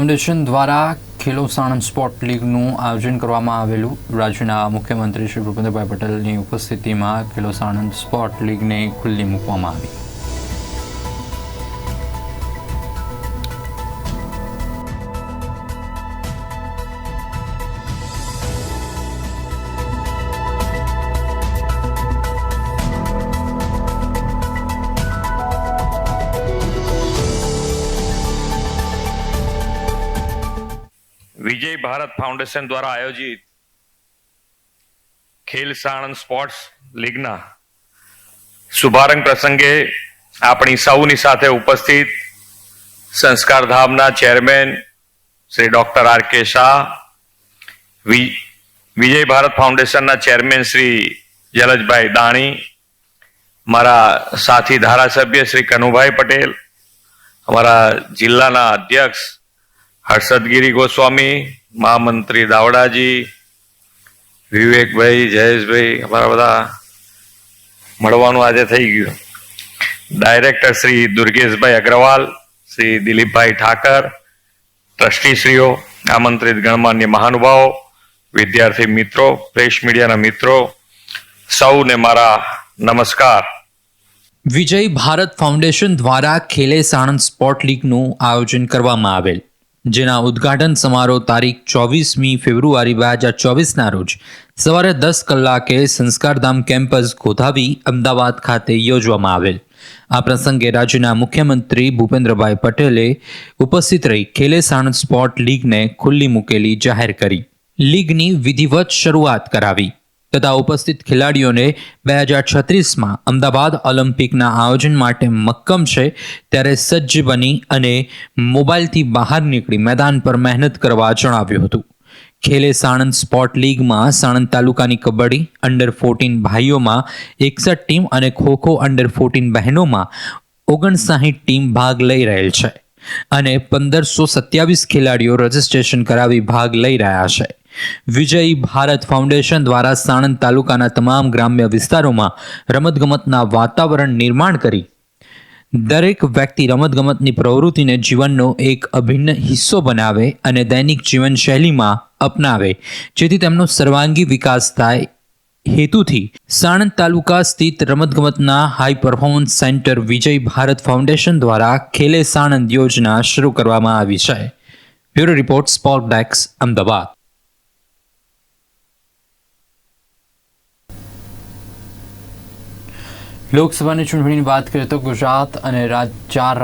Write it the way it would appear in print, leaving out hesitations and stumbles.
Foundation દ્વારા ખેલો Sanand sport લીગનું આયોજન કરવામાં આવેલું. રાજ્યના મુખ્યમંત્રી શ્રી ભૂપેન્દ્રભાઈ પટેલની ઉપસ્થિતિમાં ખેલો સાણંદ સ્પોર્ટ લીગને ખુલ્લી મૂકવામાં આવી. વિજય ભારત ફાઉન્ડેશન દ્વારા આયોજિત ખેલ સાણંદ સ્પોર્ટ્સ લીગના શુભારંભ પ્રસંગે આપણી સૌની સાથે ઉપસ્થિત સંસ્કારધામના chairman Shri doctor R K Shah, વિજય ભારત ફાઉન્ડેશનના ચેરમેન શ્રી જલજભાઈ દાણી, મારા સાથી ધારાસભ્ય શ્રી કનુભાઈ પટેલ, અમારા જિલ્લાના અધ્યક્ષ હર્ષદગીરી ગોસ્વામી, મહામંત્રી દાવડાજી, વિવેકભાઈ, જયેશભાઈ, અમારા બધા મળવાનું આજે થઈ ગયું. ડાયરેક્ટર શ્રી દુર્ગેશભાઈ અગ્રવાલ, શ્રી દિલીપભાઈ ઠાકર, ટ્રસ્ટીશ્રીઓ, આમંત્રિત ગણમાન્ય મહાનુભાવો, વિદ્યાર્થી મિત્રો, પ્રેસ મીડિયાના મિત્રો, સૌને મારા નમસ્કાર. વિજય ભારત ફાઉન્ડેશન દ્વારા ખેલે સાણંદ સ્પોર્ટ લીગનું આયોજન કરવામાં આવેલ, જેના ઉદ્ઘાટન સમારોહ તારીખ 24મી ફેબ્રુઆરી 2024ના રોજ સવારે 10 કલાકે સંસ્કારધામ કેમ્પસ ગોધાવી અમદાવાદ ખાતે યોજવામાં આવેલ. આ પ્રસંગે રાજ્યના મુખ્યમંત્રી ભૂપેન્દ્રભાઈ પટેલે ઉપસ્થિત રહી ખેલે સાણંદ સ્પોર્ટ લીગને ખુલ્લી મૂકેલી જાહેર કરી. લીગની વિધિવત શરૂઆત કરાવી તથા ઉપસ્થિત ખેલાડીઓને 2036માં અમદાવાદ ઓલિમ્પિકના આયોજન માટે મક્કમ છે ત્યારે સજ્જ બની અને મોબાઈલથી બહાર નીકળી મેદાન પર મહેનત કરવા જણાવ્યું હતું. ખેલે સાણંદ સ્પોર્ટ લીગમાં સાણંદ તાલુકાની કબડ્ડી અંડર 14 ભાઈઓમાં 61 ટીમ અને ખોખો અંડર 14 બહેનોમાં 59 ટીમ ભાગ લઈ રહેલ છે અને 1527 ખેલાડીઓ રજીસ્ટ્રેશન કરાવી ભાગ લઈ રહ્યા છે. વિજય ભારત ફાઉન્ડેશન દ્વારા સાણંદ તાલુકાના તમામ ગ્રામ્ય વિસ્તારોમાં રમતગમતના વાતાવરણ નિર્માણ કરી દરેક વ્યક્તિ રમતગમતની પ્રવૃત્તિને જીવનનો એક અભિન્ન હિસ્સો બનાવે અને દૈનિક જીવનશૈલીમાં અપનાવે, જેથી તેમનો સર્વાંગી વિકાસ થાય હેતુથી સાણંદ તાલુકા સ્થિત રમતગમતના હાઈ પરફોર્મન્સ સેન્ટર વિજય ભારત ફાઉન્ડેશન દ્વારા ખેલે સાણંદ યોજના શરૂ કરવામાં આવી છે. Bureau report, sport desk, Ahmedabad. લોકસભાની ચૂંટણીની વાત કરીએ તો ગુજરાત અને 4